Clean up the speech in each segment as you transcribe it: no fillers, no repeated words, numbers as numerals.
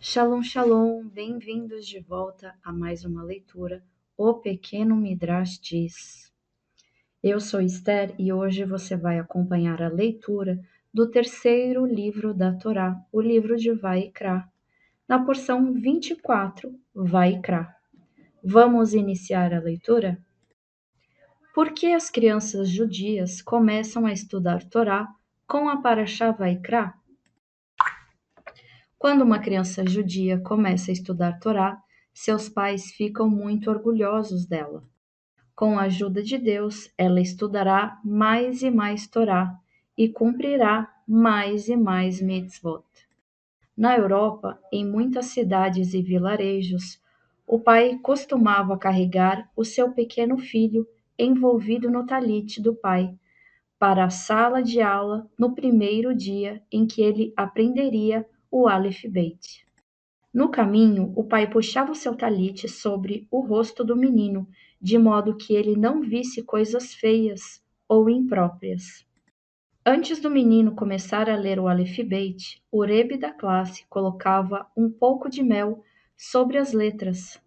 Shalom, shalom, bem-vindos de volta a mais uma leitura. O Pequeno Midrash diz. Eu sou Esther e hoje você vai acompanhar a leitura do terceiro livro da Torá, o livro de Vaikra, na porção 24, Vaikra. Vamos iniciar a leitura? Por que as crianças judias começam a estudar Torá com a Parashá Vaikra? Quando uma criança judia começa a estudar Torá, seus pais ficam muito orgulhosos dela. Com a ajuda de Deus, ela estudará mais e mais Torá e cumprirá mais e mais mitzvot. Na Europa, em muitas cidades e vilarejos, o pai costumava carregar o seu pequeno filho envolvido no talite do pai para a sala de aula no primeiro dia em que ele aprenderia o Aleph Beit. No caminho, o pai puxava o seu talite sobre o rosto do menino, de modo que ele não visse coisas feias ou impróprias. Antes do menino começar a ler o Aleph Beit, o Rebbe da classe colocava um pouco de mel sobre as letras.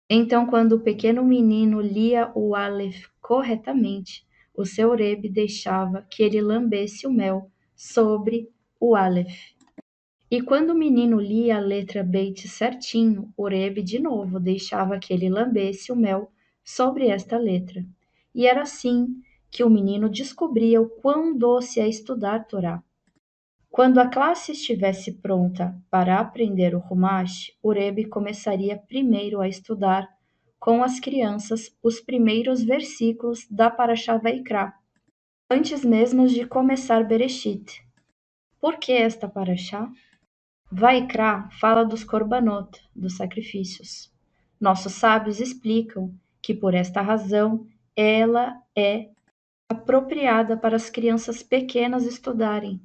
Então, quando o pequeno menino lia o Aleph corretamente, o seu Rebbe deixava que ele lambesse o mel sobre o Aleph. E quando o menino lia a letra Beit certinho, o Rebbe de novo deixava que ele lambesse o mel sobre esta letra. E era assim que o menino descobria o quão doce é estudar Torá. Quando a classe estivesse pronta para aprender o Humash, o Rebbe começaria primeiro a estudar com as crianças os primeiros versículos da Parashá Vaikra, antes mesmo de começar Bereshit. Por que esta Parashá? Vaikra fala dos korbanot, dos sacrifícios. Nossos sábios explicam que, por esta razão, ela é apropriada para as crianças pequenas estudarem.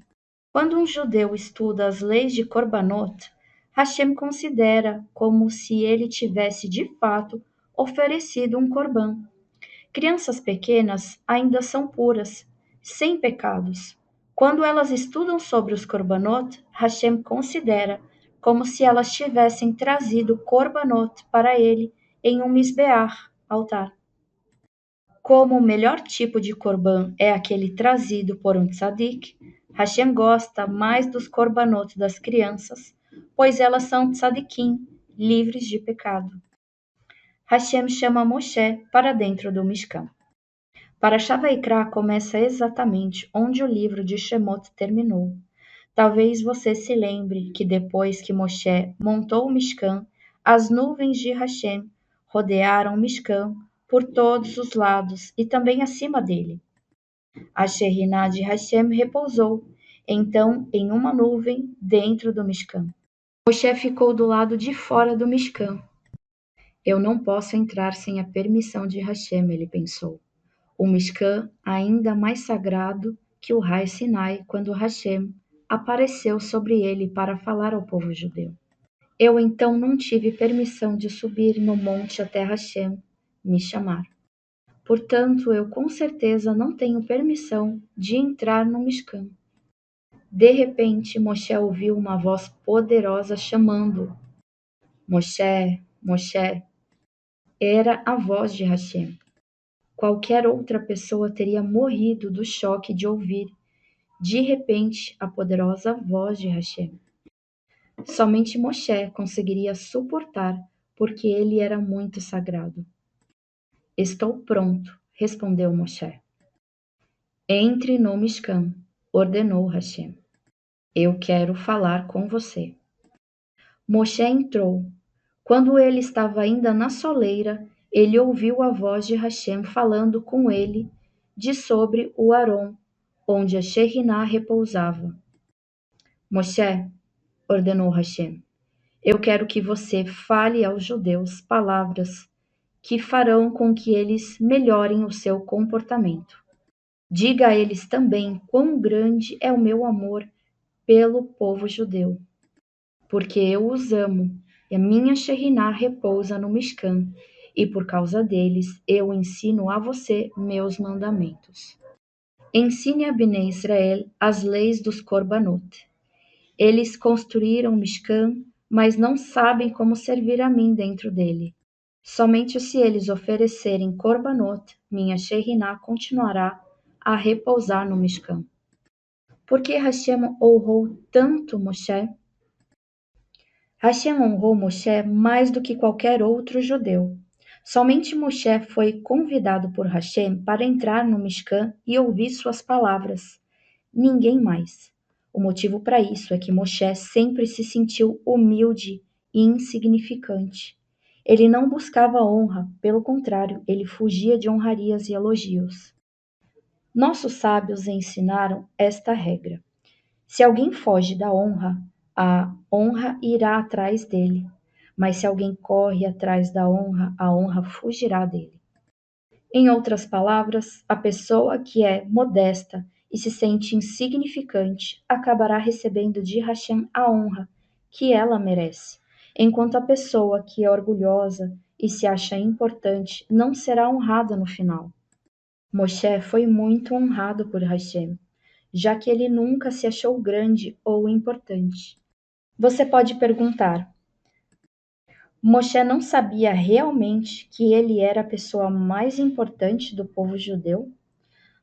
Quando um judeu estuda as leis de korbanot, Hashem considera como se ele tivesse de fato oferecido um korban. Crianças pequenas ainda são puras, sem pecados. Quando elas estudam sobre os korbanot, Hashem considera como se elas tivessem trazido korbanot para ele em um misbeach, altar. Como o melhor tipo de korban é aquele trazido por um tzadik, Hashem gosta mais dos korbanot das crianças, pois elas são tzadikim, livres de pecado. Hashem chama Moshe para dentro do Mishkan. Parashá Vaikra começa exatamente onde o livro de Shemot terminou. Talvez você se lembre que depois que Moshe montou o Mishkan, as nuvens de Hashem rodearam o Mishkan por todos os lados e também acima dele. A Shekhinah de Hashem repousou, então, em uma nuvem dentro do Mishkan. Moshe ficou do lado de fora do Mishkan. Eu não posso entrar sem a permissão de Hashem, ele pensou. O Mishkan ainda mais sagrado que o Har Sinai quando Hashem apareceu sobre ele para falar ao povo judeu. Eu então não tive permissão de subir no monte até Hashem me chamar. Portanto, eu com certeza não tenho permissão de entrar no Mishkan. De repente, Moshe ouviu uma voz poderosa chamando. Moshe, Moshe. Era a voz de Hashem. Qualquer outra pessoa teria morrido do choque de ouvir, de repente, a poderosa voz de Hashem. Somente Moshe conseguiria suportar, porque ele era muito sagrado. Estou pronto, respondeu Moshe. Entre no Mishkan, ordenou Hashem. Eu quero falar com você. Moshe entrou. Quando ele estava ainda na soleira, ele ouviu a voz de Hashem falando com ele de sobre o Aron, onde a Shekhinah repousava. Moshe, ordenou Hashem, eu quero que você fale aos judeus palavras que farão com que eles melhorem o seu comportamento. Diga a eles também quão grande é o meu amor pelo povo judeu, porque eu os amo e a minha Shekhinah repousa no Mishkan, e por causa deles eu ensino a você meus mandamentos. Ensine a Bnei Israel as leis dos Korbanot. Eles construíram Mishkan, mas não sabem como servir a mim dentro dele. Somente se eles oferecerem korbanot, minha Shekhinah continuará a repousar no Mishkan. Por que Hashem honrou tanto Moshe? Hashem honrou Moshe mais do que qualquer outro judeu. Somente Moshe foi convidado por Hashem para entrar no Mishkan e ouvir suas palavras. Ninguém mais. O motivo para isso é que Moshe sempre se sentiu humilde e insignificante. Ele não buscava honra, pelo contrário, ele fugia de honrarias e elogios. Nossos sábios ensinaram esta regra. Se alguém foge da honra, a honra irá atrás dele. Mas se alguém corre atrás da honra, a honra fugirá dele. Em outras palavras, a pessoa que é modesta e se sente insignificante acabará recebendo de Hashem a honra que ela merece, enquanto a pessoa que é orgulhosa e se acha importante não será honrada no final. Moshe foi muito honrado por Hashem, já que ele nunca se achou grande ou importante. Você pode perguntar: Moshe não sabia realmente que ele era a pessoa mais importante do povo judeu?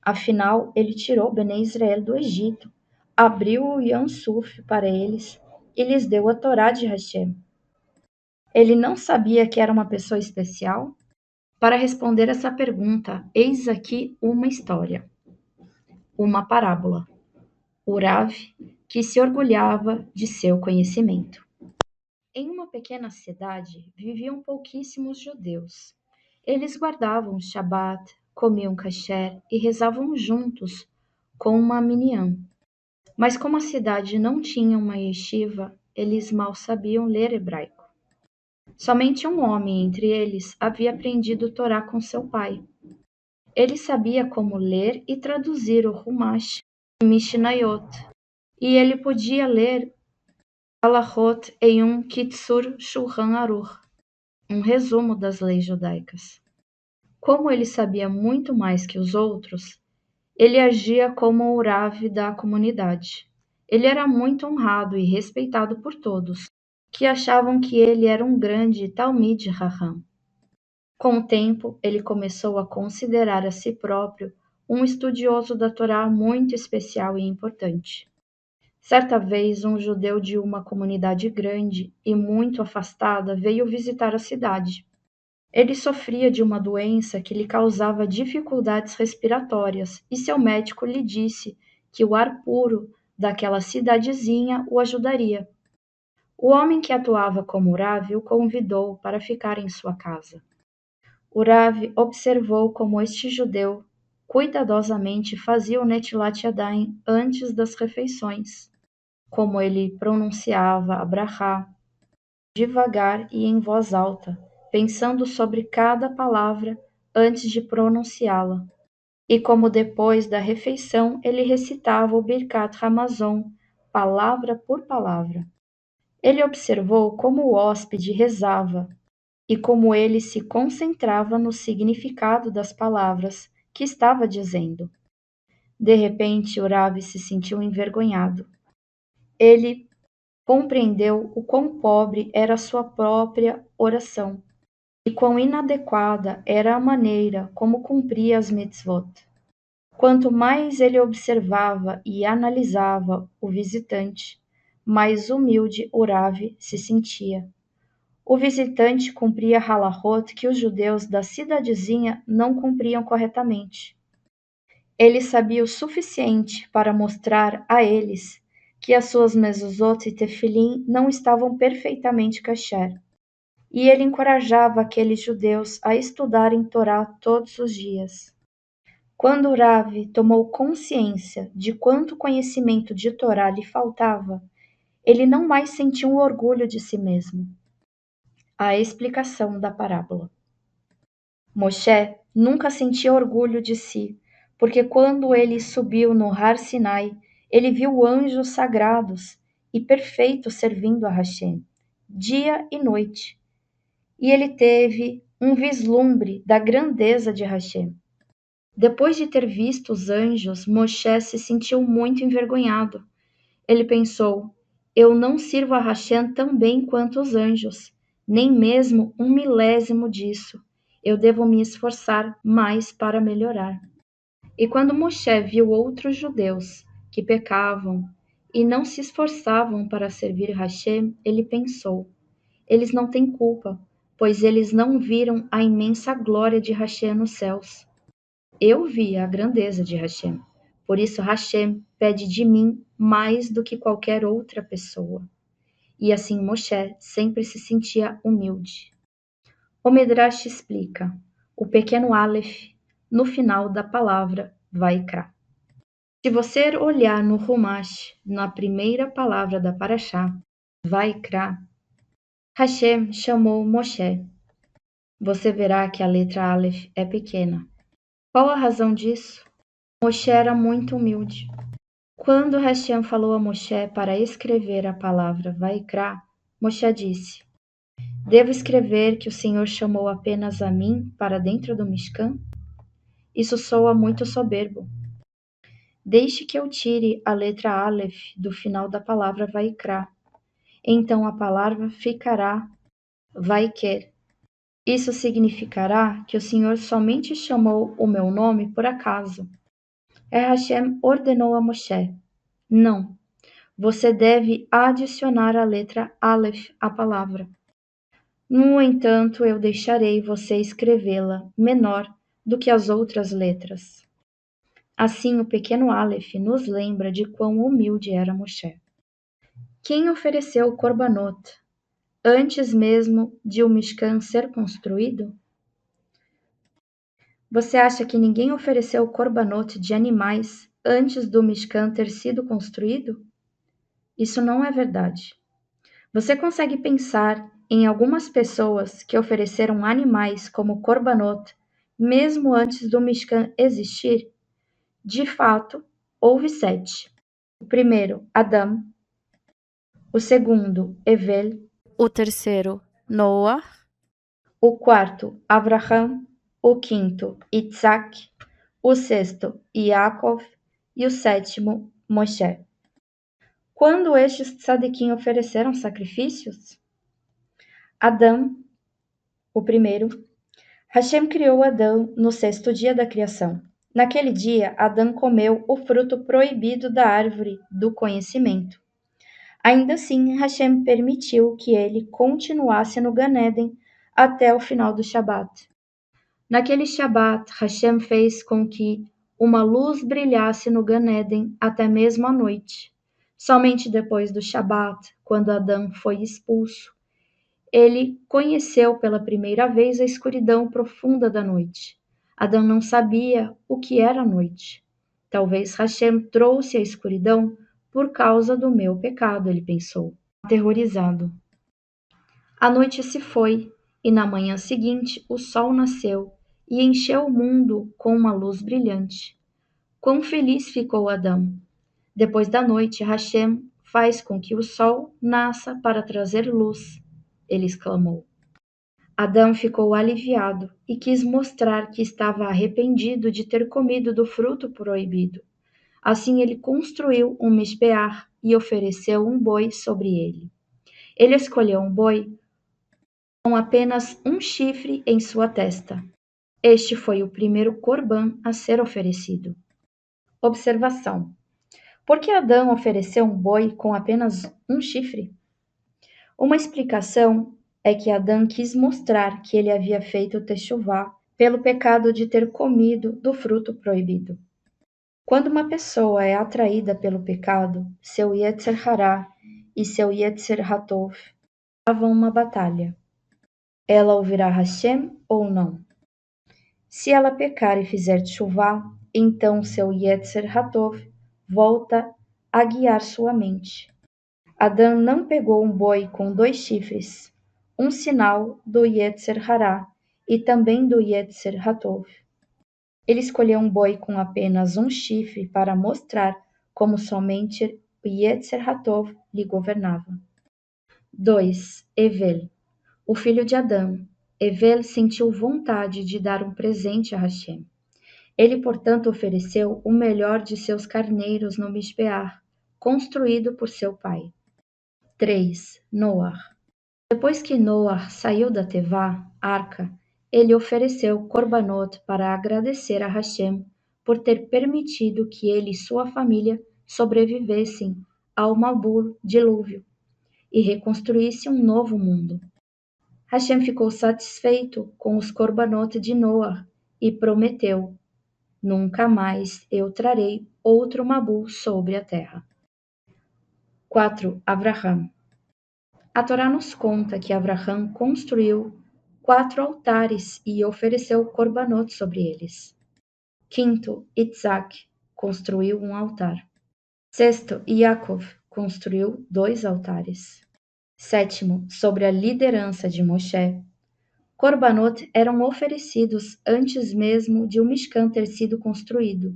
Afinal, ele tirou Bnei Israel do Egito, abriu o Yam Suf para eles e lhes deu a Torá de Hashem. Ele não sabia que era uma pessoa especial? Para responder essa pergunta, eis aqui uma história, uma parábola. O Rav, que se orgulhava de seu conhecimento. Em uma pequena cidade viviam pouquíssimos judeus. Eles guardavam o Shabat, comiam kasher e rezavam juntos com uma minyan. Mas como a cidade não tinha uma yeshiva, eles mal sabiam ler hebraico. Somente um homem entre eles havia aprendido Torá com seu pai. Ele sabia como ler e traduzir o Humash e Mishnayot, e ele podia ler Halachot em um Kitzur Shulchan Aruch, um resumo das leis judaicas. Como ele sabia muito mais que os outros, ele agia como o Rav da comunidade. Ele era muito honrado e respeitado por todos, que achavam que ele era um grande Talmid Raham. Com o tempo, ele começou a considerar a si próprio um estudioso da Torá muito especial e importante. Certa vez, um judeu de uma comunidade grande e muito afastada veio visitar a cidade. Ele sofria de uma doença que lhe causava dificuldades respiratórias e seu médico lhe disse que o ar puro daquela cidadezinha o ajudaria. O homem que atuava como Rav o convidou para ficar em sua casa. O Rav observou como este judeu cuidadosamente fazia o Netilat Yadayim antes das refeições, como ele pronunciava a brachá devagar e em voz alta, pensando sobre cada palavra antes de pronunciá-la, e como depois da refeição ele recitava o Birkat Hamazon, palavra por palavra. Ele observou como o hóspede rezava e como ele se concentrava no significado das palavras que estava dizendo. De repente, o Rav se sentiu envergonhado. Ele compreendeu o quão pobre era sua própria oração e quão inadequada era a maneira como cumpria as mitzvot. Quanto mais ele observava e analisava o visitante, mais humilde o Rav se sentia. O visitante cumpria halachot que os judeus da cidadezinha não cumpriam corretamente. Ele sabia o suficiente para mostrar a eles que as suas mezuzot e tefilim não estavam perfeitamente kasher. E ele encorajava aqueles judeus a estudarem Torá todos os dias. Quando Rav tomou consciência de quanto conhecimento de Torá lhe faltava, ele não mais sentiu o orgulho de si mesmo. A explicação da parábola. Moshe nunca sentia orgulho de si, porque quando ele subiu no Har Sinai, ele viu anjos sagrados e perfeitos servindo a Hashem, dia e noite. E ele teve um vislumbre da grandeza de Hashem. Depois de ter visto os anjos, Moshe se sentiu muito envergonhado. Ele pensou: Eu não sirvo a Hashem tão bem quanto os anjos, nem mesmo 1/1000 disso. Eu devo me esforçar mais para melhorar. E quando Moshe viu outros judeus que pecavam e não se esforçavam para servir Hashem, ele pensou: eles não têm culpa, pois eles não viram a imensa glória de Hashem nos céus. Eu vi a grandeza de Hashem. Por isso Hashem pede de mim mais do que qualquer outra pessoa. E assim Moshe sempre se sentia humilde. O Midrash explica o pequeno Aleph no final da palavra Vaikra. Se você olhar no Humash, na primeira palavra da Parashá, Vaikra, Hashem chamou Moshe. Você verá que a letra Aleph é pequena. Qual a razão disso? Moshe era muito humilde. Quando Hashem falou a Moshe para escrever a palavra Vaikra, Moshe disse: devo escrever que o Senhor chamou apenas a mim para dentro do Mishkan? Isso soa muito soberbo. Deixe que eu tire a letra Aleph do final da palavra Vaikra. Então a palavra ficará Vaiker. Isso significará que o Senhor somente chamou o meu nome por acaso. Hashem ordenou a Moshe: não, você deve adicionar a letra Aleph à palavra. No entanto, eu deixarei você escrevê-la menor do que as outras letras. Assim, o pequeno Aleph nos lembra de quão humilde era Moshe. Quem ofereceu o Korbanot antes mesmo de o Mishkan ser construído? Você acha que ninguém ofereceu o Korbanot de animais antes do Mishkan ter sido construído? Isso não é verdade. Você consegue pensar em algumas pessoas que ofereceram animais como Korbanot mesmo antes do Mishkan existir? De fato, houve 7. O primeiro, Adão. O segundo, Evel. O terceiro, Noah. O quarto, Abraham. O quinto, Isaac. O sexto, Yaakov. E o sétimo, Moshe. Quando estes tzadikim ofereceram sacrifícios? Adão, o primeiro. Hashem criou Adão no 6º dia da criação. Naquele dia, Adão comeu o fruto proibido da árvore do conhecimento. Ainda assim, Hashem permitiu que ele continuasse no Gan Eden até o final do Shabat. Naquele Shabat, Hashem fez com que uma luz brilhasse no Gan Eden até mesmo à noite. Somente depois do Shabat, quando Adão foi expulso, ele conheceu pela primeira vez a escuridão profunda da noite. Adão não sabia o que era a noite. Talvez Hashem trouxe a escuridão por causa do meu pecado, ele pensou, aterrorizado. A noite se foi, e na manhã seguinte o sol nasceu e encheu o mundo com uma luz brilhante. Quão feliz ficou Adão! Depois da noite, Hashem faz com que o sol nasça para trazer luz, ele exclamou. Adão ficou aliviado e quis mostrar que estava arrependido de ter comido do fruto proibido. Assim ele construiu um misbeach e ofereceu um boi sobre ele. Ele escolheu um boi com apenas um chifre em sua testa. Este foi o primeiro corban a ser oferecido. Observação: por que Adão ofereceu um boi com apenas um chifre? Uma explicação é que Adão quis mostrar que ele havia feito teshuvá pelo pecado de ter comido do fruto proibido. Quando uma pessoa é atraída pelo pecado, seu Yetzer Hará e seu Yetzer Hatov travam uma batalha. Ela ouvirá Hashem ou não? Se ela pecar e fizer teshuvá, então seu Yetzer Hatov volta a guiar sua mente. Adão não pegou um boi com 2 chifres, um sinal do Yetzer Hará e também do Yetzer Hatov. Ele escolheu um boi com apenas um chifre para mostrar como somente o Yetzer Hatov lhe governava. 2. Evel, o filho de Adão. Evel sentiu vontade de dar um presente a Hashem. Ele, portanto, ofereceu o melhor de seus carneiros no Mishbeach, construído por seu pai. 3. Noar. Depois que Noar saiu da Tevá, arca, ele ofereceu Corbanot para agradecer a Hashem por ter permitido que ele e sua família sobrevivessem ao Mabul, dilúvio, e reconstruísse um novo mundo. Hashem ficou satisfeito com os Corbanot de Noar e prometeu: nunca mais eu trarei outro Mabul sobre a terra. 4. Avraham. A Torá nos conta que Avraham construiu 4 altares e ofereceu Corbanot sobre eles. 5. Isaac construiu um altar. 6. Yaakov construiu 2 altares. 7. Sobre a liderança de Moshe, Corbanot eram oferecidos antes mesmo de o Mishkan ter sido construído.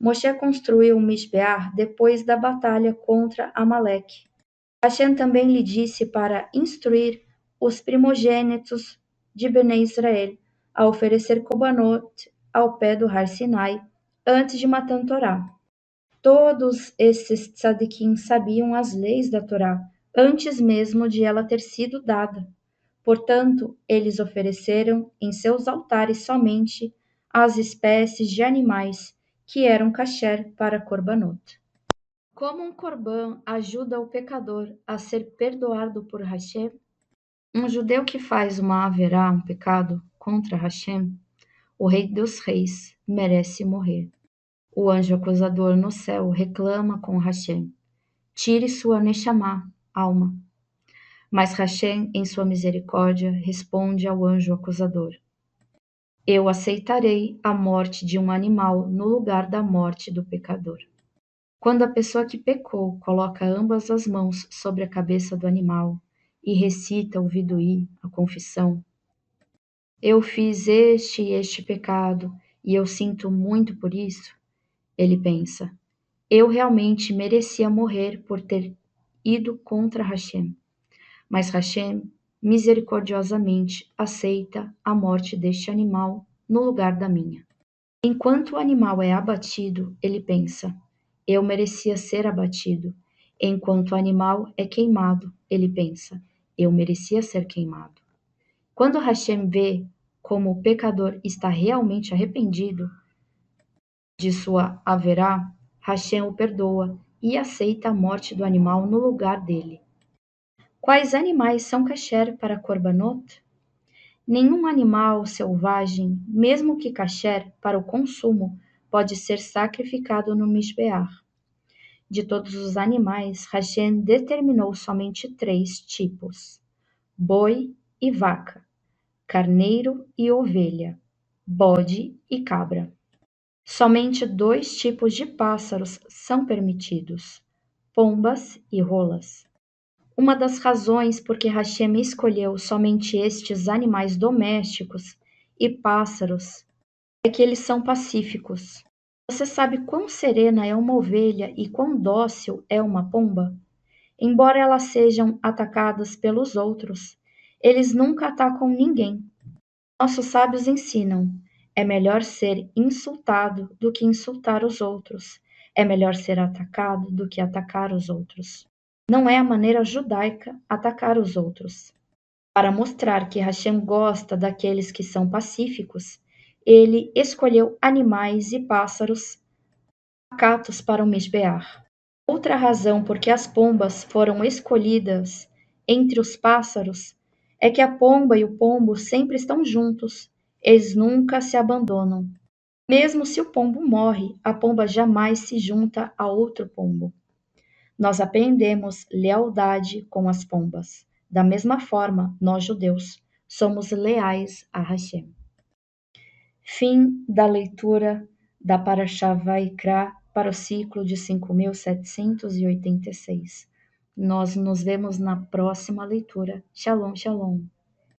Moshe construiu o Mishbear depois da batalha contra Amaleque. Hashem também lhe disse para instruir os primogênitos de Bnei Israel a oferecer Corbanot ao pé do Har Sinai antes de Matan Torá. Todos esses tzadikim sabiam as leis da Torá antes mesmo de ela ter sido dada. Portanto, eles ofereceram em seus altares somente as espécies de animais que eram kasher para Corbanot. Como um corban ajuda o pecador a ser perdoado por Hashem? Um judeu que faz uma haverá, um pecado, contra Hashem, o Rei dos Reis, merece morrer. O anjo acusador no céu reclama com Hashem: tire sua Neshama, alma. Mas Hashem, em sua misericórdia, responde ao anjo acusador: eu aceitarei a morte de um animal no lugar da morte do pecador. Quando a pessoa que pecou coloca ambas as mãos sobre a cabeça do animal e recita o viduí, a confissão: eu fiz este e este pecado e eu sinto muito por isso, ele pensa: eu realmente merecia morrer por ter ido contra Hashem. Mas Hashem misericordiosamente aceita a morte deste animal no lugar da minha. Enquanto o animal é abatido, ele pensa: eu merecia ser abatido. Enquanto o animal é queimado, ele pensa: eu merecia ser queimado. Quando Hashem vê como o pecador está realmente arrependido de sua haverá, Hashem o perdoa e aceita a morte do animal no lugar dele. Quais animais são kasher para Corbanot? Nenhum animal selvagem, mesmo que kasher para o consumo, pode ser sacrificado no Mishbeach. De todos os animais, Hashem determinou somente 3 tipos: boi e vaca, carneiro e ovelha, bode e cabra. Somente 2 tipos de pássaros são permitidos: pombas e rolas. Uma das razões por que Hashem escolheu somente estes animais domésticos e pássaros é que eles são pacíficos. Você sabe quão serena é uma ovelha e quão dócil é uma pomba? Embora elas sejam atacadas pelos outros, eles nunca atacam ninguém. Nossos sábios ensinam: é melhor ser insultado do que insultar os outros. É melhor ser atacado do que atacar os outros. Não é a maneira judaica atacar os outros. Para mostrar que Hashem gosta daqueles que são pacíficos, ele escolheu animais e pássaros pacatos para o Mishbeach. Outra razão por que as pombas foram escolhidas entre os pássaros é que a pomba e o pombo sempre estão juntos, eles nunca se abandonam. Mesmo se o pombo morre, a pomba jamais se junta a outro pombo. Nós aprendemos lealdade com as pombas. Da mesma forma, nós judeus somos leais a Hashem. Fim da leitura da Parashá Vaikra para o ciclo de 5.786. Nós nos vemos na próxima leitura. Shalom, shalom.